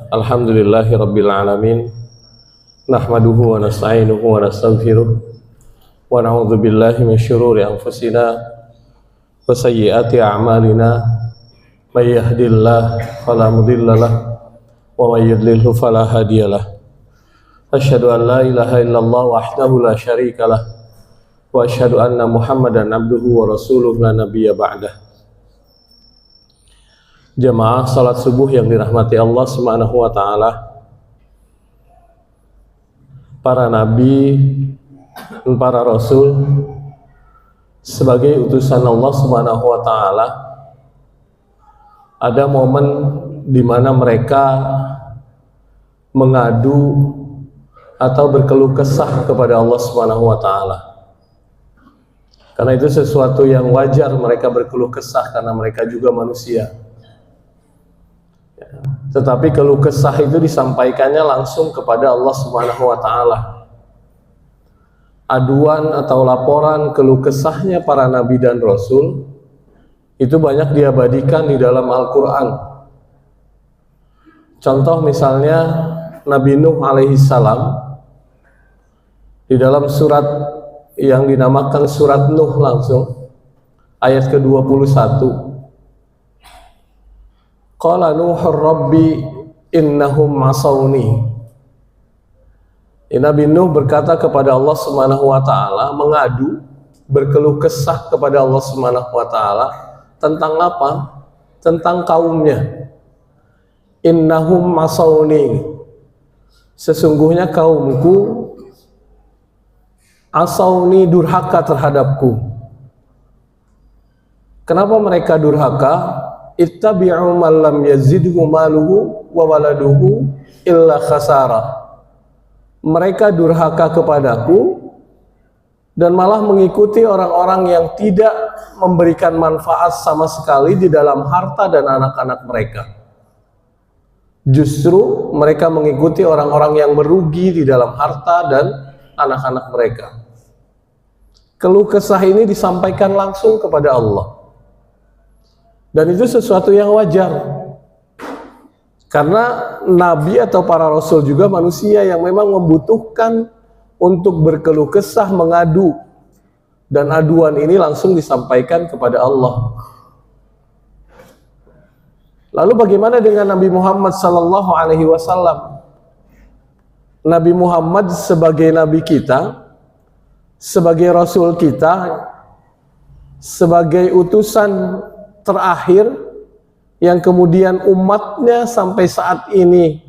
Alhamdulillahi Rabbil Alamin. Nahmaduhu wa nasta'inuhu wa nastaghfiruh. Wa na'udzu billahi min syururi anfusina wa sayyiati a'malina. May yahdihillahu fala mudilla lahu wa may yudlilhu fala hadiyalah. Asyhadu an la ilaha illallah wahdahu la syarika lah wa asyhadu anna Muhammadan abduhu wa rasuluhu la nabiyya ba'dah. Jamaah salat subuh yang dirahmati Allah Subhanahu wa taala. Para nabi dan para rasul sebagai utusan Allah Subhanahu wa taala, ada momen di mana mereka mengadu atau berkeluh kesah kepada Allah Subhanahu wa taala. Karena itu sesuatu yang wajar mereka berkeluh kesah karena mereka juga manusia. Tetapi keluh kesah itu disampaikannya langsung kepada Allah Subhanahu wa taala. Aduan atau laporan keluh kesahnya para nabi dan rasul itu banyak diabadikan di dalam Al-Qur'an. Contoh misalnya Nabi Nuh alaihi salam di dalam surat yang dinamakan surat Nuh langsung ayat ke-21. Qala Nuhur Rabbi innahum masawni. Nabi Nuh berkata kepada Allah Subhanahu wa taala, mengadu, berkeluh kesah kepada Allah Subhanahu wa taala tentang apa? Tentang kaumnya. Innahum masawni. Sesungguhnya kaumku asawni, durhaka terhadapku. Kenapa mereka durhaka? Ittabi'u man lam yazidhu maluhu wa waladuhu illa khasara. Mereka durhaka kepadaku dan malah mengikuti orang-orang yang tidak memberikan manfaat sama sekali di dalam harta dan anak-anak mereka. Justru mereka mengikuti orang-orang yang merugi di dalam harta dan anak-anak mereka. Keluh kesah ini disampaikan langsung kepada Allah. Dan itu sesuatu yang wajar. Karena nabi atau para rasul juga manusia yang memang membutuhkan untuk berkeluh kesah, mengadu. Dan aduan ini langsung disampaikan kepada Allah. Lalu bagaimana dengan Nabi Muhammad sallallahu alaihi wasallam? Nabi Muhammad sebagai nabi kita, sebagai rasul kita, sebagai utusan terakhir yang kemudian umatnya sampai saat ini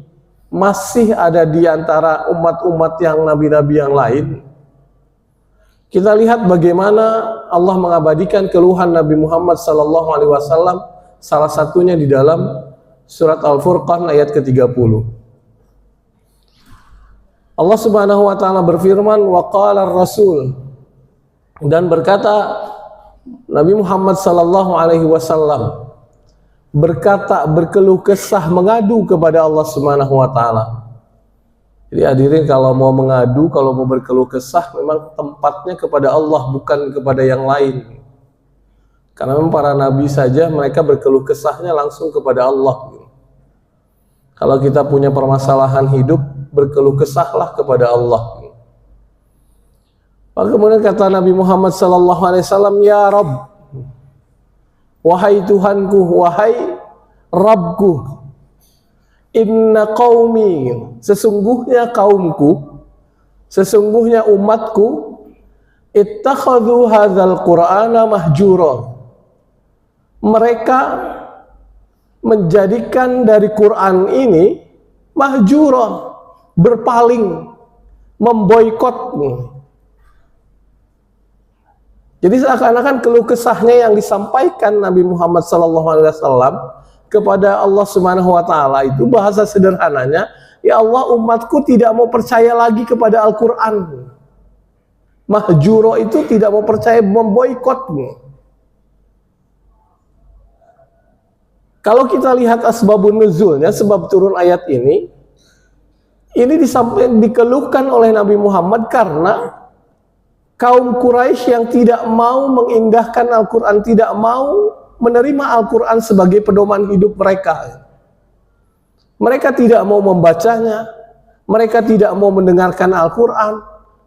masih ada di antara umat-umat yang nabi-nabi yang lain. Kita lihat bagaimana Allah mengabadikan keluhan Nabi Muhammad sallallahu alaihi wasallam, salah satunya di dalam surat Al-Furqan ayat ke-30. Allah Subhanahu wa taala berfirman, wa qala ar-rasul, dan berkata Nabi Muhammad sallallahu alaihi wasallam berkata, berkeluh kesah, mengadu kepada Allah Subhanahu wa taala. Jadi hadirin, kalau mau mengadu, kalau mau berkeluh kesah, memang tempatnya kepada Allah, bukan kepada yang lain. Karena memang para nabi saja mereka berkeluh kesahnya langsung kepada Allah. Kalau kita punya permasalahan hidup, berkeluh kesahlah kepada Allah. Kemudian kata Nabi Muhammad sallallahu alaihi wasallam, ya Rabb, wahai Tuhanku, wahai Rabbku, inna qaumi, sesungguhnya kaumku, sesungguhnya umatku, ittakhadhu hadzal qur'ana mahjura. Mereka menjadikan dari Quran ini mahjura, berpaling, memboikot. Jadi seakan-akan keluh kesahnya yang disampaikan Nabi Muhammad SAW kepada Allah Subhanahu wa taala itu bahasa sederhananya, ya Allah, umatku tidak mau percaya lagi kepada Al-Quran. Mahjuro itu tidak mau percaya, memboikot. Kalau kita lihat asbabun nuzulnya, sebab turun ayat ini dikeluhkan oleh Nabi Muhammad karena kaum Quraisy yang tidak mau mengindahkan Al-Quran, tidak mau menerima Al-Quran sebagai pedoman hidup mereka. Mereka tidak mau membacanya, mereka tidak mau mendengarkan Al-Quran,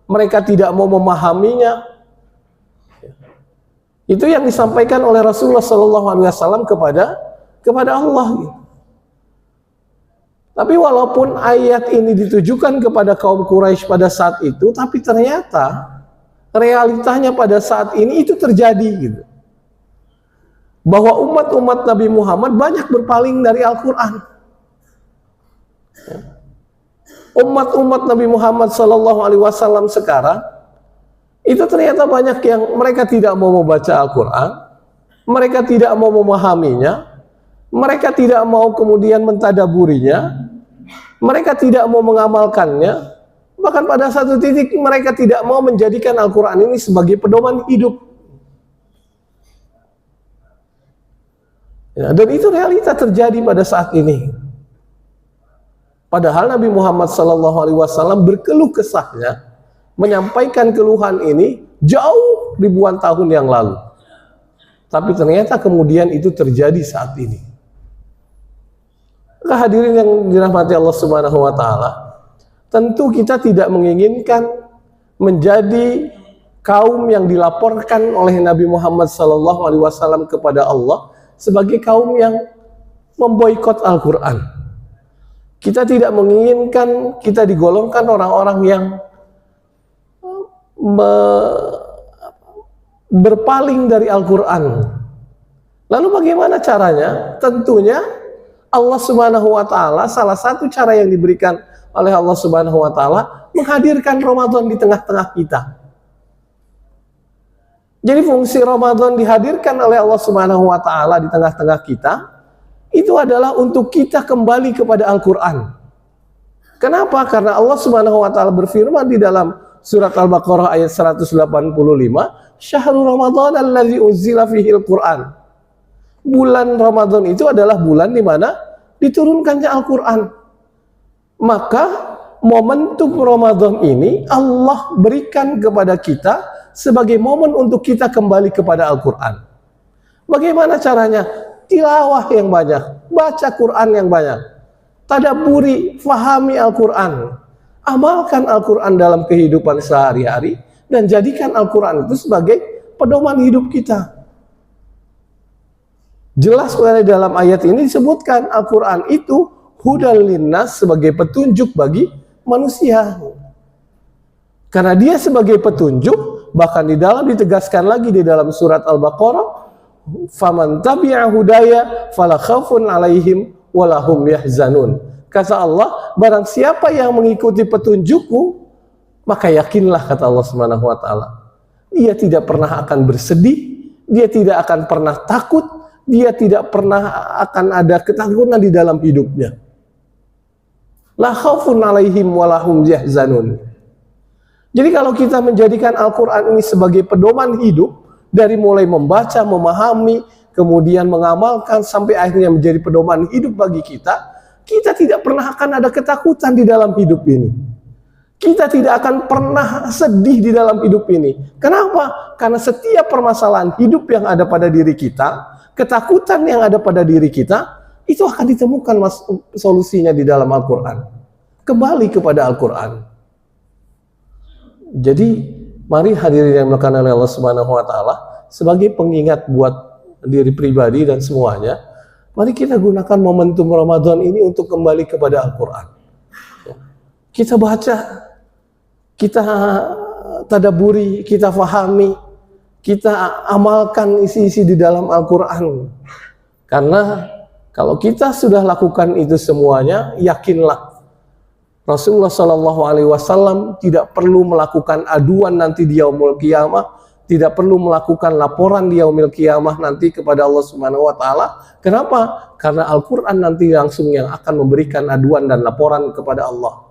mereka tidak mau memahaminya. Itu yang disampaikan oleh Rasulullah SAW kepada Allah. Tapi walaupun ayat ini ditujukan kepada kaum Quraisy pada saat itu, tapi ternyata realitanya pada saat ini itu terjadi gitu. Bahwa umat-umat Nabi Muhammad banyak berpaling dari Al-Quran. Umat-umat Nabi Muhammad SAW sekarang itu ternyata banyak yang mereka tidak mau membaca Al-Quran, mereka tidak mau memahaminya, mereka tidak mau kemudian mentadaburinya, mereka tidak mau mengamalkannya, bahkan pada satu titik mereka tidak mau menjadikan Al-Quran ini sebagai pedoman hidup. Ya, dan itu realita terjadi pada saat ini. Padahal Nabi Muhammad SAW berkeluh kesahnya, menyampaikan keluhan ini jauh ribuan tahun yang lalu. Tapi ternyata kemudian itu terjadi saat ini. Hadirin yang dirahmati Allah Subhanahu wa Ta'ala, tentu kita tidak menginginkan menjadi kaum yang dilaporkan oleh Nabi Muhammad SAW kepada Allah sebagai kaum yang memboikot Al-Quran. Kita tidak menginginkan kita digolongkan orang-orang yang berpaling dari Al-Quran. Lalu bagaimana caranya? Tentunya Allah Subhanahu wa Ta'ala, salah satu cara yang diberikan oleh Allah Subhanahu wa Ta'ala, menghadirkan Ramadan di tengah-tengah kita. Jadi fungsi Ramadan dihadirkan oleh Allah Subhanahu wa Ta'ala di tengah-tengah kita, itu adalah untuk kita kembali kepada Al-Quran. Kenapa? Karena Allah Subhanahu wa Ta'ala berfirman di dalam surat Al-Baqarah ayat 185, Syahrul Ramadan alladzi unzila fihil Quran. Bulan Ramadan itu adalah bulan di mana diturunkannya Al-Quran. Maka momentum Ramadan ini Allah berikan kepada kita sebagai momen untuk kita kembali kepada Al-Quran. Bagaimana caranya? Tilawah yang banyak, baca Quran yang banyak, tadabburi, fahami Al-Quran, amalkan Al-Quran dalam kehidupan sehari-hari, dan jadikan Al-Quran itu sebagai pedoman hidup kita. Jelas di dalam ayat ini disebutkan Al-Quran itu hudal linnas, sebagai petunjuk bagi manusia. Karena dia sebagai petunjuk, bahkan di dalam ditegaskan lagi di dalam surat Al-Baqarah, faman tabi'a hudaya fala khaufun 'alaihim wala hum yahzanun. Kata Allah, barang siapa yang mengikuti petunjukku, maka yakinlah, kata Allah Subhanahu wa Ta'ala, dia tidak pernah akan bersedih, dia tidak akan pernah takut, dia tidak pernah akan ada ketakutan di dalam hidupnya. La khaufun 'alaihim wala hum yahzanun. Jadi kalau kita menjadikan Al-Quran ini sebagai pedoman hidup, dari mulai membaca, memahami, kemudian mengamalkan, sampai akhirnya menjadi pedoman hidup bagi kita, kita tidak pernah akan ada ketakutan di dalam hidup ini. Kita tidak akan pernah sedih di dalam hidup ini. Kenapa? Karena setiap permasalahan hidup yang ada pada diri kita, ketakutan yang ada pada diri kita, itu akan ditemukan solusinya di dalam Al-Quran. Kembali kepada Al-Quran. Jadi, mari hadirin yang dimuliakan oleh Allah Subhanahu wa Ta'ala, sebagai pengingat buat diri pribadi dan semuanya, mari kita gunakan momentum Ramadan ini untuk kembali kepada Al-Quran. Kita baca, kita tadaburi, kita fahami, kita amalkan isi-isi di dalam Al-Quran. Karena kalau kita sudah lakukan itu semuanya, yakinlah Rasulullah SAW tidak perlu melakukan aduan nanti di yaumul qiyamah, tidak perlu melakukan laporan di yaumil qiyamah nanti kepada Allah Subhanahu wa Ta'ala. Kenapa? Karena Al-Quran nanti langsung yang akan memberikan aduan dan laporan kepada Allah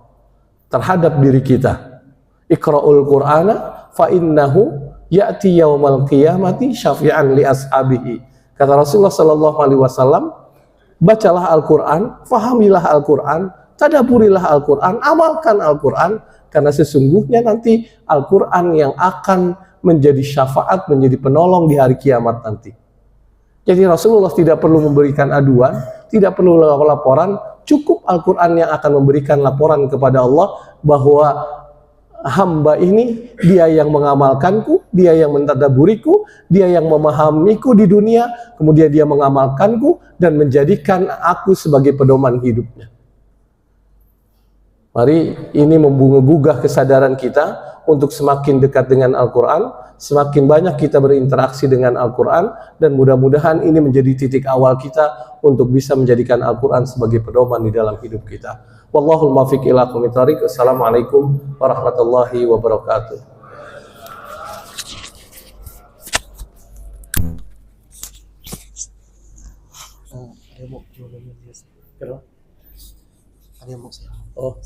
terhadap diri kita. Iqra'ul Qur'ana fa innahu ya'ti yaumal qiyamati syafi'an li ashabihi. Kata Rasulullah SAW, bacalah Al-Quran, fahamilah Al-Quran, tadaburilah Al-Quran, amalkan Al-Quran, karena sesungguhnya nanti Al-Quran yang akan menjadi syafaat, menjadi penolong di hari kiamat nanti. Jadi Rasulullah tidak perlu memberikan aduan, tidak perlu laporan, cukup Al-Quran yang akan memberikan laporan kepada Allah bahwa hamba ini, dia yang mengamalkanku, dia yang mentadaburiku, dia yang memahamiku di dunia, kemudian dia mengamalkanku dan menjadikan aku sebagai pedoman hidupnya. Mari ini menggugah kesadaran kita untuk semakin dekat dengan Al-Quran, semakin banyak kita berinteraksi dengan Al-Quran, dan mudah-mudahan ini menjadi titik awal kita untuk bisa menjadikan Al-Quran sebagai pedoman di dalam hidup kita. Wallahul muwaffiq ila aqwamit thoriq. Assalamualaikum warahmatullahi wabarakatuh. Ada yang mau jualan dia. Ada yang mau saya. Oh.